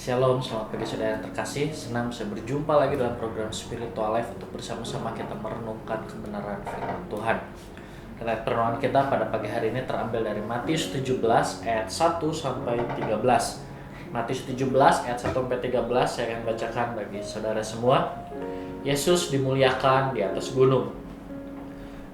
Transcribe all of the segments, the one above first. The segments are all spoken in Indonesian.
Shalom, selamat pagi saudara yang terkasih. Senang bisa berjumpa lagi dalam program Spiritual Life untuk bersama-sama kita merenungkan kebenaran firman Tuhan. Dan ayat perenungan kita pada pagi hari ini terambil dari Matius 17 ayat 1 sampai 13. Matius 17 ayat 1 sampai 13 saya akan bacakan bagi saudara semua. Yesus dimuliakan di atas gunung.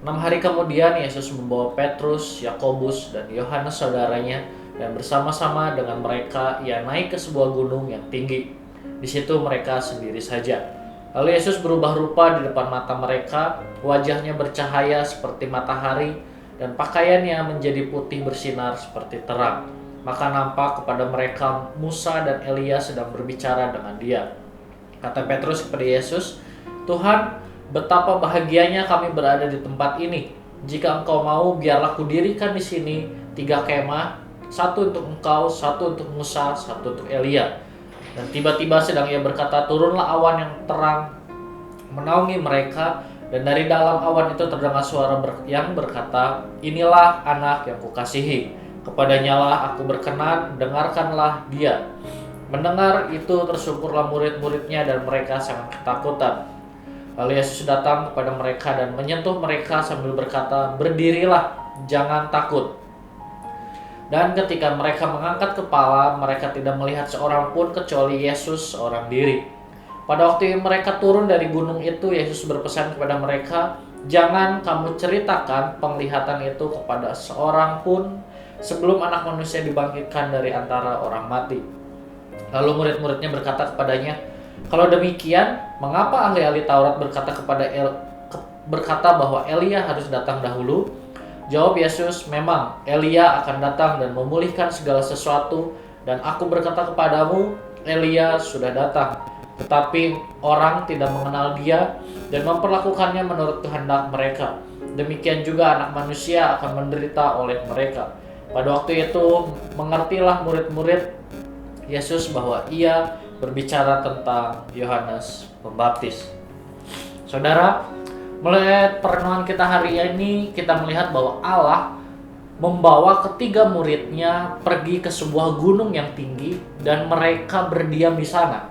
6 hari kemudian Yesus membawa Petrus, Yakobus, dan Yohanes saudaranya, dan bersama-sama dengan mereka ia naik ke sebuah gunung yang tinggi. Di situ mereka sendiri saja. Lalu Yesus berubah rupa di depan mata mereka, wajahnya bercahaya seperti matahari, dan pakaiannya menjadi putih bersinar seperti terang. Maka nampak kepada mereka Musa dan Elia sedang berbicara dengan dia. Kata Petrus kepada Yesus, "Tuhan, betapa bahagianya kami berada di tempat ini. Jika Engkau mau, biarlah kudirikan di sini 3 kemah, satu untuk Engkau, satu untuk Musa, satu untuk Elia." Dan tiba-tiba sedang ia berkata, turunlah awan yang terang menaungi mereka, dan dari dalam awan itu terdengar suara yang berkata, "Inilah anak yang kukasihi, kepadanya lah aku berkenan, dengarkanlah dia." Mendengar itu tersungkurlah murid-muridnya dan mereka sangat ketakutan. Lalu Yesus datang kepada mereka dan menyentuh mereka sambil berkata, "Berdirilah, jangan takut." Dan ketika mereka mengangkat kepala, mereka tidak melihat seorang pun kecuali Yesus seorang diri. Pada waktu mereka turun dari gunung itu, Yesus berpesan kepada mereka, "Jangan kamu ceritakan penglihatan itu kepada seorang pun sebelum Anak Manusia dibangkitkan dari antara orang mati." Lalu murid-muridnya berkata kepadanya, "Kalau demikian, mengapa ahli-ahli Taurat berkata bahwa Elia harus datang dahulu?" Jawab Yesus, "Memang Elia akan datang dan memulihkan segala sesuatu, dan aku berkata kepadamu, Elia sudah datang. Tetapi orang tidak mengenal dia dan memperlakukannya menurut kehendak mereka. Demikian juga Anak Manusia akan menderita oleh mereka." Pada waktu itu mengertilah murid-murid Yesus bahwa ia berbicara tentang Yohanes Pembaptis. Saudara, melihat perenungan kita hari ini, kita melihat bahwa Allah membawa ketiga muridnya pergi ke sebuah gunung yang tinggi dan mereka berdiam di sana.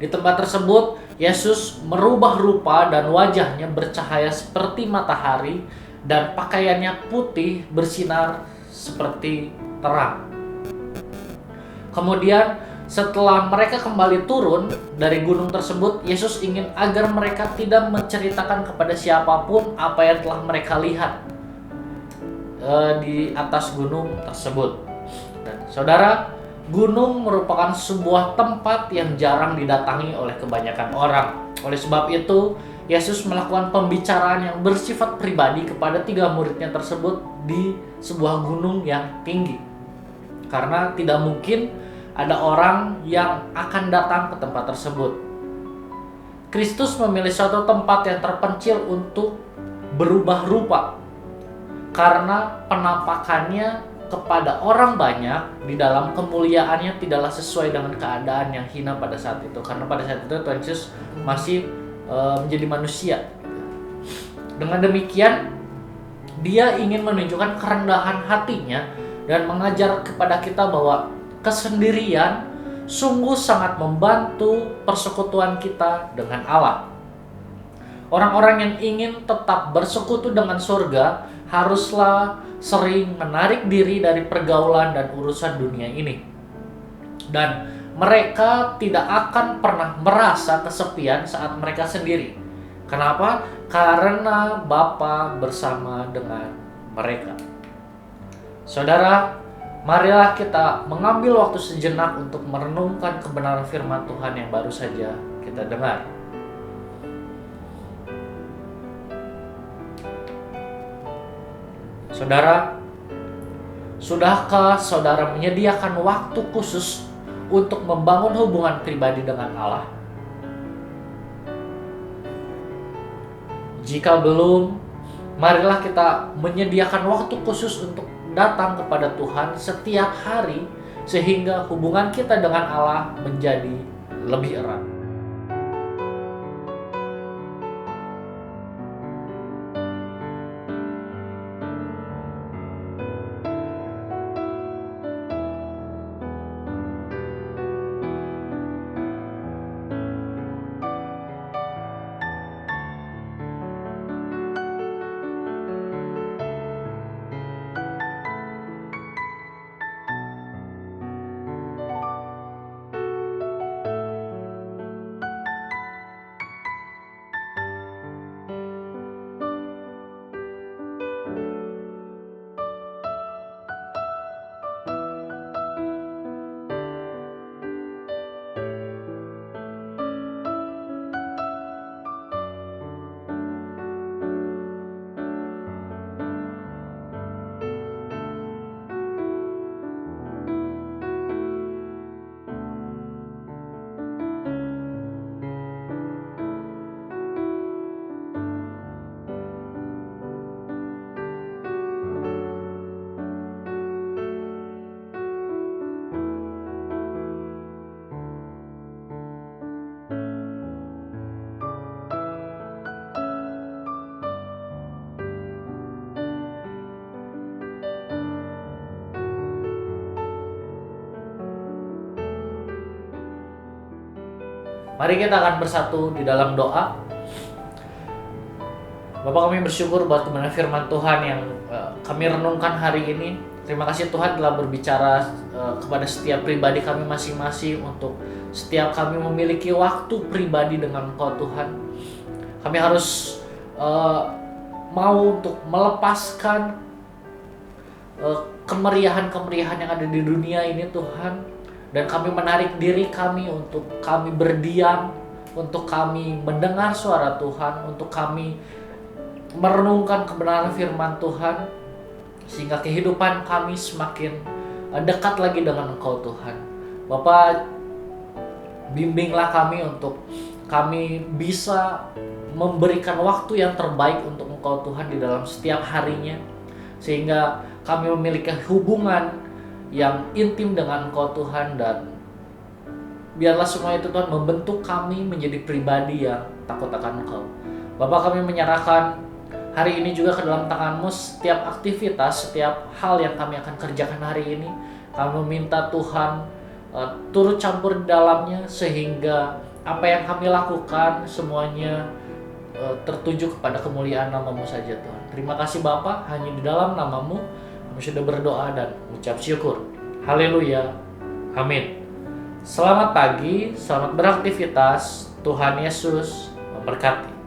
Di tempat tersebut, Yesus merubah rupa dan wajahnya bercahaya seperti matahari dan pakaiannya putih bersinar seperti terang. Kemudian setelah mereka kembali turun dari gunung tersebut, Yesus ingin agar mereka tidak menceritakan kepada siapapun apa yang telah mereka lihat di atas gunung tersebut. Dan saudara, gunung merupakan sebuah tempat yang jarang didatangi oleh kebanyakan orang. Oleh sebab itu, Yesus melakukan pembicaraan yang bersifat pribadi kepada 3 muridnya tersebut di sebuah gunung yang tinggi. Karena tidak mungkin ada orang yang akan datang ke tempat tersebut. Kristus memilih suatu tempat yang terpencil untuk berubah rupa, karena penampakannya kepada orang banyak di dalam kemuliaannya tidaklah sesuai dengan keadaan yang hina pada saat itu. Karena pada saat itu Tuhan Yesus masih menjadi manusia. Dengan demikian, dia ingin menunjukkan kerendahan hatinya dan mengajar kepada kita bahwa kesendirian sungguh sangat membantu persekutuan kita dengan Allah. Orang-orang yang ingin tetap bersekutu dengan surga haruslah sering menarik diri dari pergaulan dan urusan dunia ini. Dan mereka tidak akan pernah merasa kesepian saat mereka sendiri. Kenapa? Karena Bapa bersama dengan mereka. Saudara, marilah kita mengambil waktu sejenak untuk merenungkan kebenaran firman Tuhan yang baru saja kita dengar. Saudara, sudahkah saudara menyediakan waktu khusus untuk membangun hubungan pribadi dengan Allah? Jika belum, marilah kita menyediakan waktu khusus untuk datang kepada Tuhan setiap hari sehingga hubungan kita dengan Allah menjadi lebih erat. Mari kita akan bersatu di dalam doa. Bapak, kami bersyukur buat kebenaran firman Tuhan yang kami renungkan hari ini. Terima kasih Tuhan telah berbicara kepada setiap pribadi kami masing-masing untuk setiap kami memiliki waktu pribadi dengan Engkau Tuhan. Kami harus mau untuk melepaskan kemeriahan-kemeriahan yang ada di dunia ini Tuhan, dan kami menarik diri kami untuk kami berdiam, untuk kami mendengar suara Tuhan, untuk kami merenungkan kebenaran firman Tuhan, sehingga kehidupan kami semakin dekat lagi dengan Engkau Tuhan. Bapak, bimbinglah kami untuk kami bisa memberikan waktu yang terbaik untuk Engkau Tuhan di dalam setiap harinya, sehingga kami memiliki hubungan yang intim dengan Engkau Tuhan, dan biarlah semua itu Tuhan membentuk kami menjadi pribadi yang takut akan Engkau. Bapak, kami menyerahkan hari ini juga ke dalam tangan-Mu setiap aktivitas, setiap hal yang kami akan kerjakan hari ini. Kami meminta Tuhan turut campur di dalamnya, sehingga apa yang kami lakukan semuanya tertuju kepada kemuliaan nama-Mu saja Tuhan. Terima kasih Bapa, hanya di dalam nama-Mu kami sudah berdoa dan mengucap syukur. Haleluya. Amin. Selamat pagi, selamat beraktivitas. Tuhan Yesus memberkati.